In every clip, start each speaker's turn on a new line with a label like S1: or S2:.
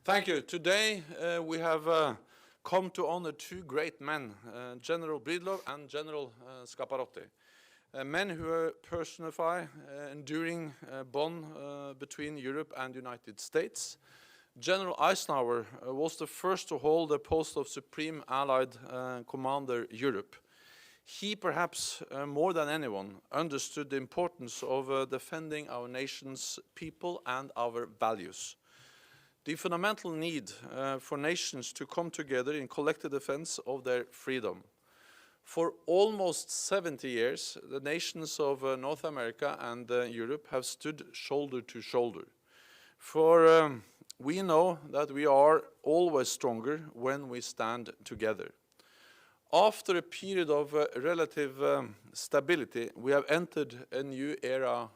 S1: Thank you. Today we have come to honor two great men, General Breedlove and General Scaparrotti, men who personify enduring bond between Europe and the United States. General Eisenhower was the first to hold the post of Supreme Allied Commander Europe. He, perhaps more than anyone, understood the importance of defending our nation's people and our values. The fundamental need for nations to come together in collective defense of their freedom. For almost 70 years, the nations of North America and Europe have stood shoulder to shoulder. For we know that we are always stronger when we stand together. After a period of relative stability, we have entered a new area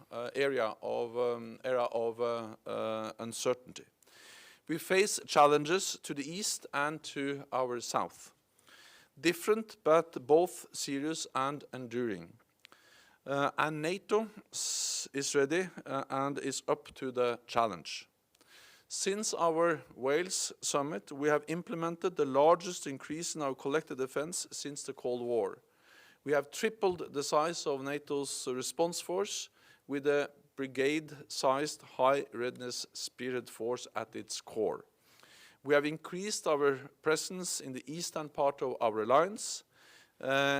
S1: of uncertainty. We face challenges to the east and to our south, different but both serious and enduring. And NATO is ready and is up to the challenge. Since our Wales summit, we have implemented the largest increase in our collective defense since the Cold War. We have tripled the size of NATO's response force with a brigade-sized high readiness spirit force at its core. We have increased our presence in the eastern part of our alliance.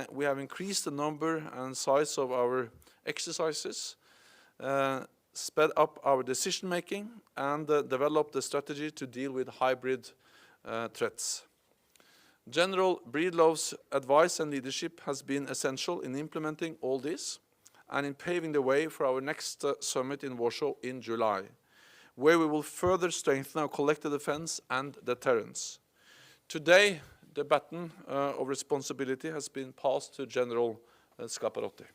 S1: We have increased the number and size of our exercises, sped up our decision-making, and developed a strategy to deal with hybrid threats. General Breedlove's advice and leadership has been essential in implementing all this and in paving the way for our next summit in Warsaw in July, where we will further strengthen our collective defense and deterrence. Today, the baton of responsibility has been passed to General Scaparrotti.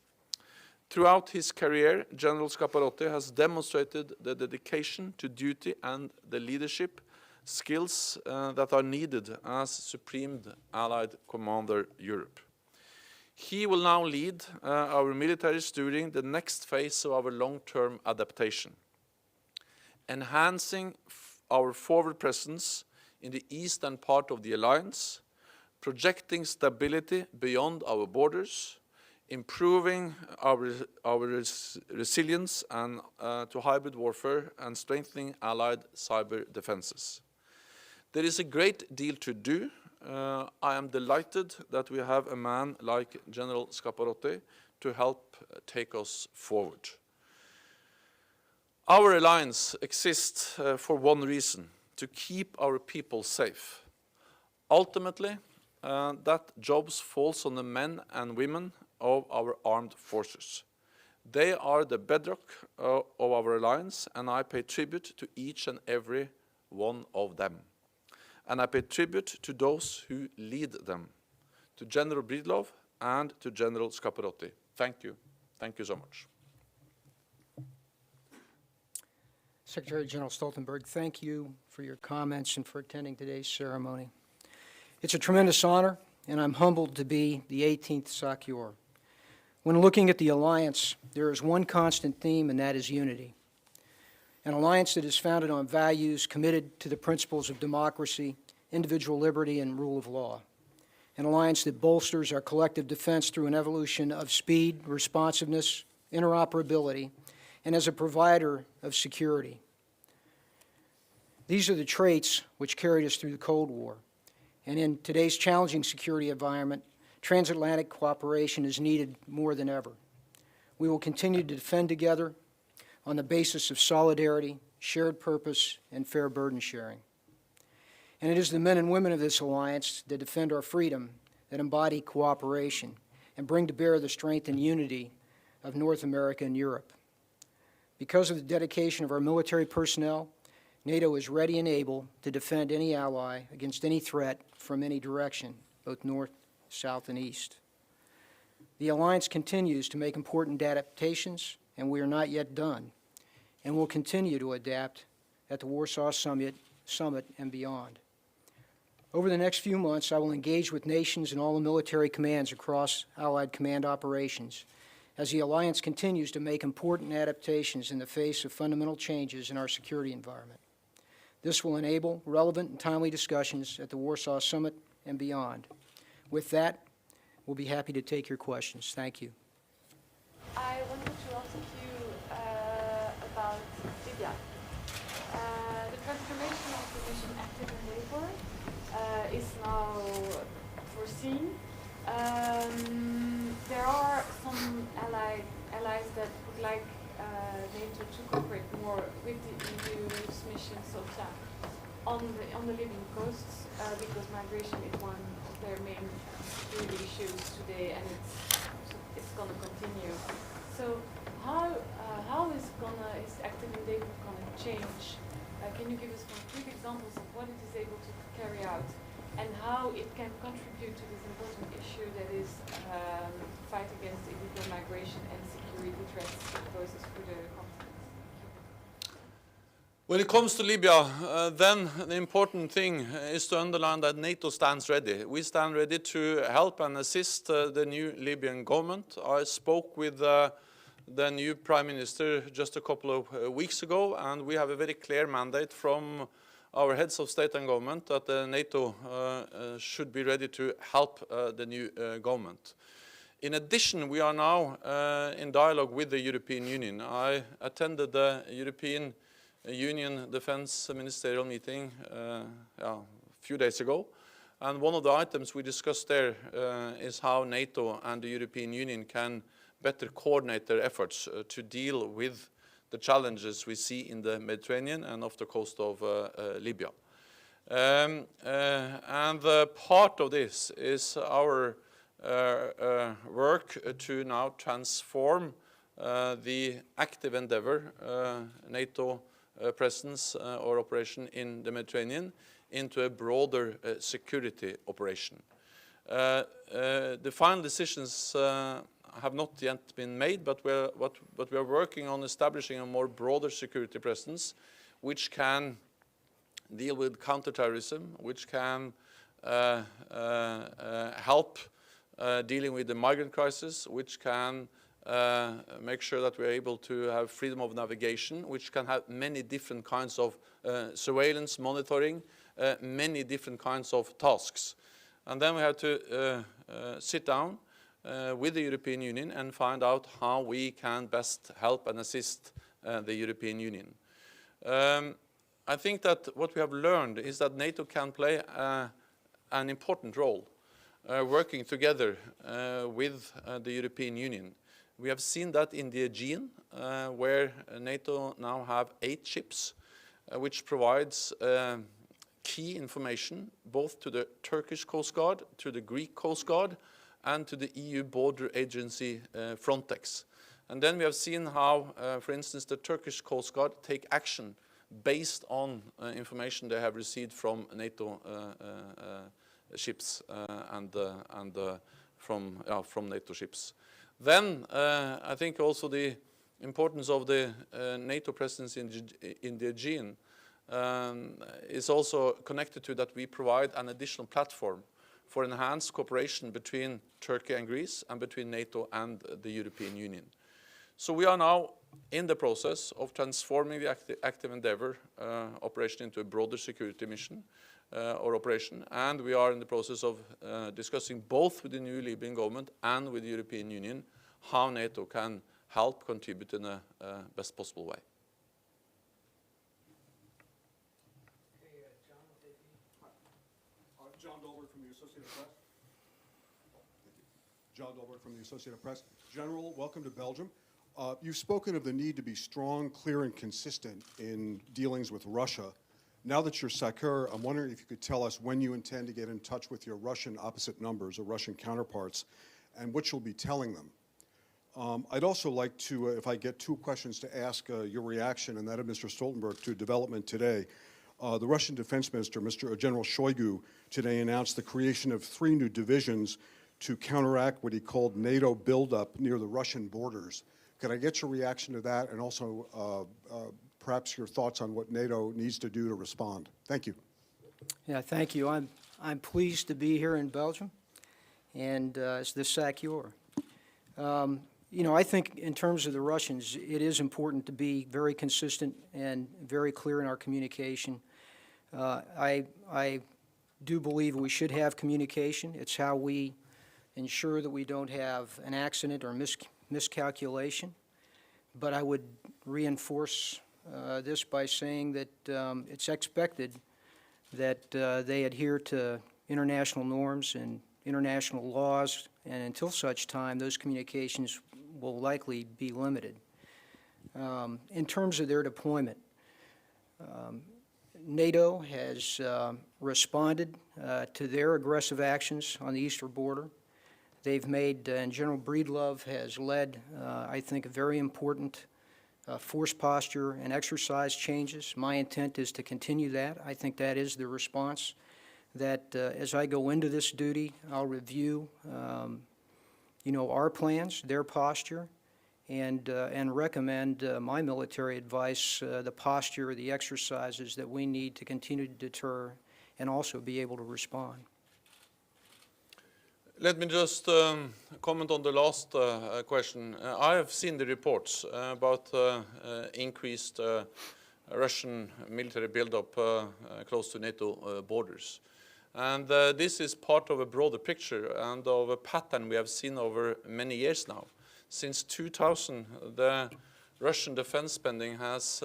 S1: Throughout his career, General Scaparrotti has demonstrated the dedication to duty and the leadership skills that are needed as Supreme Allied Commander Europe. He will now lead our militaries during the next phase of our long-term adaptation, enhancing our forward presence in the eastern part of the alliance, projecting stability beyond our borders, improving our resilience and to hybrid warfare, and strengthening allied cyber defenses. There is a great deal to do. I am delighted that we have a man like General Scaparrotti to help take us forward. Our alliance exists for one reason: to keep our people safe. Ultimately, that job falls on the men and women of our armed forces. They are the bedrock of our alliance, and I pay tribute to each and every one of them. And I pay tribute to those who lead them, to General Breedlove and to General Scaparrotti. Thank you. Thank you so much.
S2: Secretary General Stoltenberg, thank you for your comments and for attending today's ceremony. It's a tremendous honor, and I'm humbled to be the 18th SACEUR. When looking at the alliance, there is one constant theme, and that is unity. An alliance that is founded on values committed to the principles of democracy, individual liberty, and rule of law. An alliance that bolsters our collective defense through an evolution of speed, responsiveness, interoperability, and as a provider of security. These are the traits which carried us through the Cold War. And in today's challenging security environment, transatlantic cooperation is needed more than ever. We will continue to defend together on the basis of solidarity, shared purpose, and fair burden sharing. And it is the men and women of this alliance that defend our freedom, that embody cooperation, and bring to bear the strength and unity of North America and Europe. Because of the dedication of our military personnel, NATO is ready and able to defend any ally against any threat from any direction, both north, south, and east. The alliance continues to make important adaptations, and we are not yet done, and will continue to adapt at the Warsaw Summit and beyond. Over the next few months, I will engage with nations and all the military commands across Allied command operations as the alliance continues to make important adaptations in the face of fundamental changes in our security environment. This will enable relevant and timely discussions at the Warsaw Summit and beyond. With that, we'll be happy to take your questions. Thank you.
S3: I wanted to ask you about Libya. The transformation of the mission active in labor is now foreseen. There are some allies that would like NATO to cooperate more with the EU's mission SACEUR on the Libyan coasts because migration is one of their main security issues today, and it's going to continue. So how is active in labor going to change? Can you give us concrete examples of what it is able to carry out and how it can contribute to this important issue that is fight against illegal migration and security threats it poses for the continent?
S1: When it comes to Libya, then the important thing is to underline that NATO stands ready. We stand ready to help and assist the new Libyan government. I spoke with the new Prime Minister just a couple of weeks ago, and we have a very clear mandate from our heads of state and government that NATO should be ready to help the new government. In addition, we are now in dialogue with the European Union. I attended the European Union Defense Ministerial meeting a few days ago, and one of the items we discussed there is how NATO and the European Union can better coordinate their efforts to deal with the challenges we see in the Mediterranean and off the coast of Libya. And part of this is our work to now transform the active endeavor, NATO presence or operation in the Mediterranean, into a broader security operation. The final decisions have not yet been made, but we are working on establishing a more broader security presence, which can deal with counterterrorism, which can help dealing with the migrant crisis, which can make sure that we are able to have freedom of navigation, which can have many different kinds of surveillance, monitoring, many different kinds of tasks. And then we have to sit down with the European Union and find out how we can best help and assist the European Union. I think that what we have learned is that NATO can play an important role working together with the European Union. We have seen that in the Aegean, where NATO now have 8 ships, which provides key information both to the Turkish Coast Guard, to the Greek Coast Guard, and to the EU border agency Frontex. And then we have seen how, for instance, the Turkish Coast Guard take action based on information they have received from NATO ships and from NATO ships. Then I think also the importance of the NATO presence in the Aegean is also connected to that we provide an additional platform for enhanced cooperation between Turkey and Greece and between NATO and the European Union. So we are now in the process of transforming the active endeavor operation into a broader security mission or operation, and we are in the process of discussing both with the new Libyan government and with the European Union how NATO can help contribute in a best possible way.
S4: John Dolberg from the Associated Press. John Dolberg from the Associated Press. General, welcome to Belgium. You've spoken of the need to be strong, clear, and consistent in dealings with Russia. Now that you're SACEUR, I'm wondering if you could tell us when you intend to get in touch with your Russian opposite numbers or Russian counterparts and what you'll be telling them. I'd also like to, if I get 2 questions, to ask your reaction, and that of Mr. Stoltenberg, to a development today. The Russian Defense Minister, General Shoigu, today announced the creation of 3 new divisions to counteract what he called NATO buildup near the Russian borders. Could I get your reaction to that, and also perhaps your thoughts on what NATO needs to do to respond? Thank you.
S2: Yeah, thank you. I'm pleased to be here in Belgium, and it's the SACEUR. You know, I think in terms of the Russians, it is important to be very consistent and very clear in our communication. I do believe we should have communication. It's how we ensure that we don't have an accident or miscalculation. But I would reinforce this by saying that it's expected that they adhere to international norms and international laws, and until such time, those communications will likely be limited. In terms of their deployment, NATO has responded to their aggressive actions on the eastern border. They've made, and General Breedlove has led, I think, a very important force posture and exercise changes. My intent is to continue that. I think that is the response that as I go into this duty, I'll review, our plans, their posture, and recommend my military advice, the posture, the exercises that we need to continue to deter and also be able to respond.
S1: Let me just comment on the last question. I have seen the reports about increased Russian military buildup close to NATO borders. And this is part of a broader picture and of a pattern we have seen over many years now. Since 2000, the Russian defense spending has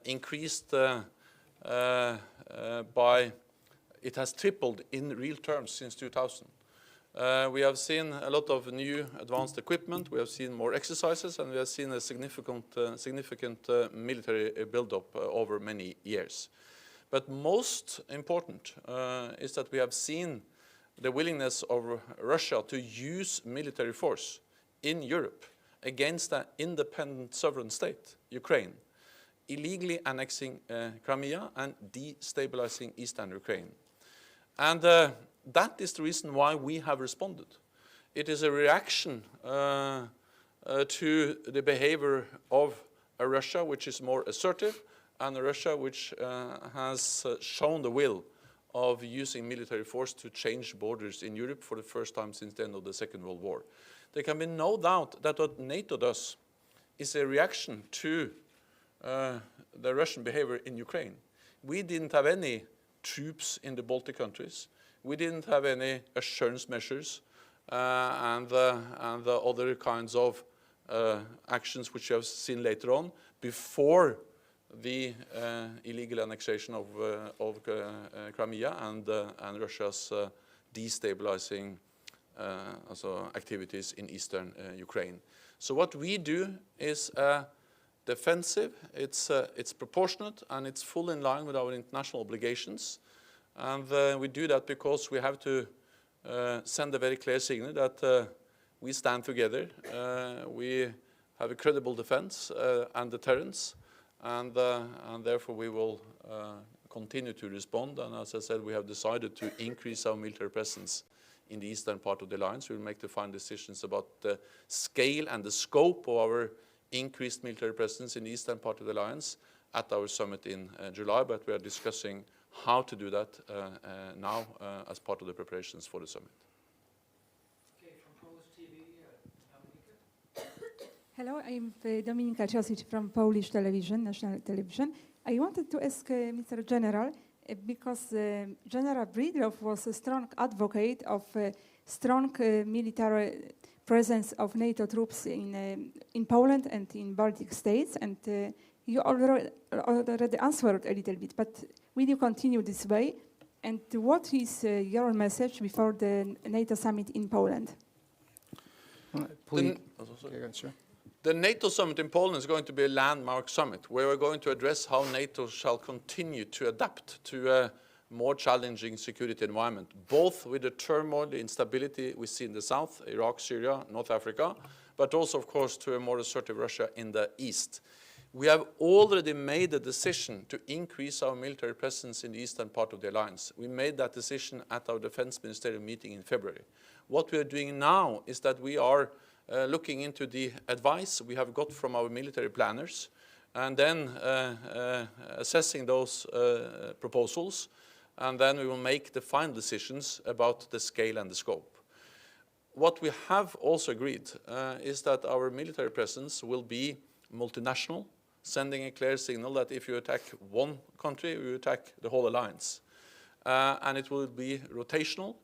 S1: increased it has tripled in real terms since 2000. We have seen a lot of new advanced equipment, we have seen more exercises, and we have seen a significant military buildup over many years. But most important is that we have seen the willingness of Russia to use military force in Europe against an independent sovereign state, Ukraine, illegally annexing Crimea and destabilizing eastern Ukraine. And that is the reason why we have responded. It is a reaction to the behavior of a Russia which is more assertive, and a Russia which has shown the will of using military force to change borders in Europe for the first time since the end of the Second World War. There can be no doubt that what NATO does is a reaction to the Russian behavior in Ukraine. We didn't have any troops in the Baltic countries. We didn't have any assurance measures and the other kinds of actions which you have seen later on before the illegal annexation of Crimea and Russia's destabilizing activities in eastern Ukraine. So what we do is defensive, it's proportionate, and it's fully in line with our international obligations. And we do that because we have to send a very clear signal that we stand together. We have a credible defense and deterrence, and therefore we will continue to respond. And as I said, we have decided to increase our military presence in the eastern part of the alliance. We will make the final decisions about the scale and the scope of our increased military presence in the eastern part of the alliance at our summit in July, but we are discussing how to do that now as part of the preparations for the summit.
S2: Okay, from Polish TV, Dominika.
S5: Hello, I'm Dominika Ciosic from Polish television, national television. I wanted to ask Mr. General, because General Breedlove was a strong advocate of strong military presence of NATO troops in Poland and in Baltic states, and you already answered a little bit, but will you continue this way? And what is your message before the NATO summit in Poland?
S2: Please. Okay, sir.
S1: The NATO summit in Poland is going to be a landmark summit where we're going to address how NATO shall continue to adapt to a more challenging security environment, both with the turmoil, the instability we see in the south, Iraq, Syria, North Africa, but also, of course, to a more assertive Russia in the east. We have already made a decision to increase our military presence in the eastern part of the alliance. We made that decision at our defense ministerial meeting in February. What we are doing now is that we are looking into the advice we have got from our military planners and then assessing those proposals, and then we will make the final decisions about the scale and the scope. What we have also agreed is that our military presence will be multinational, sending a clear signal that if you attack one country, you attack the whole alliance. And it will be rotational.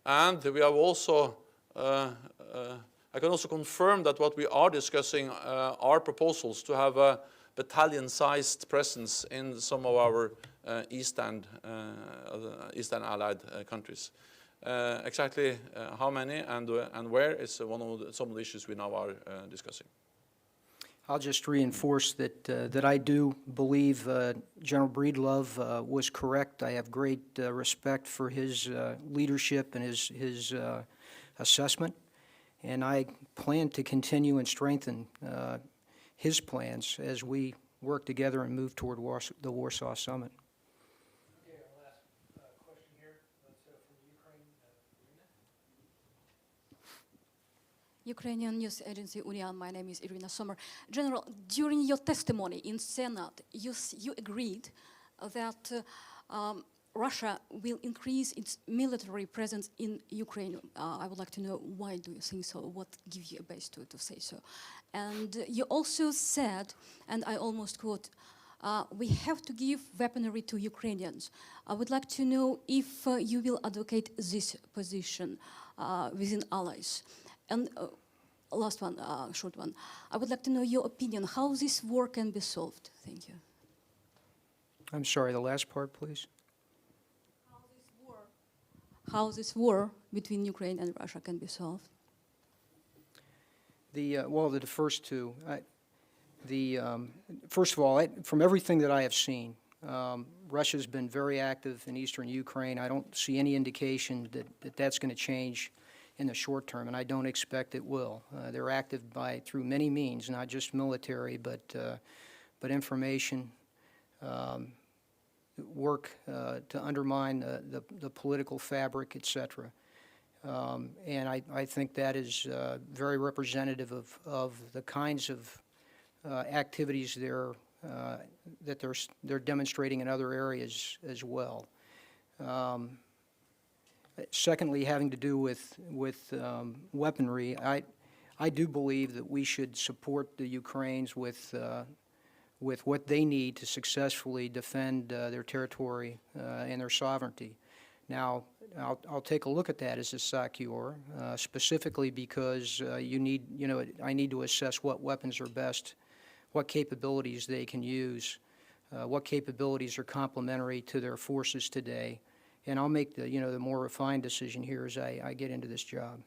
S1: And we have also, I can also confirm that what we are discussing are proposals to have a battalion-sized presence in some of our Eastern allied countries. Exactly how many and where is some of the issues we now are discussing.
S2: I'll just reinforce that I do believe General Breedlove was correct. I have great respect for his leadership and his assessment, and I plan to continue and strengthen his plans as we work together and move toward the Warsaw Summit.
S6: Okay, our last question here. That's from Ukraine.
S7: Ukrainian news agency Union. My name is Irina Sommer. General, during your testimony in Senate, you agreed that Russia will increase its military presence in Ukraine. I would like to know, why do you think so? What gives you a base to say so? And you also said, and I almost quote, we have to give weaponry to Ukrainians. I would like to know if you will advocate this position within allies. And last one, short one. I would like to know your opinion, how this war can be solved. Thank you.
S2: I'm sorry, the last part, please.
S7: How this war between Ukraine and Russia can be solved?
S2: Well, the first two. First of all, from everything that I have seen, Russia's been very active in eastern Ukraine. I don't see any indication that that's going to change in the short term, and I don't expect it will. They're active through many means, not just military, but information, work to undermine the political fabric, etc. And I think that is very representative of the kinds of activities that they're demonstrating in other areas as well. Secondly, having to do with weaponry, I do believe that we should support the Ukrainians with what they need to successfully defend their territory and their sovereignty. Now, I'll take a look at that as a SACEUR, specifically because I need to assess what weapons are best, what capabilities they can use, what capabilities are complementary to their forces today, and I'll make the more refined decision here as I get into this job.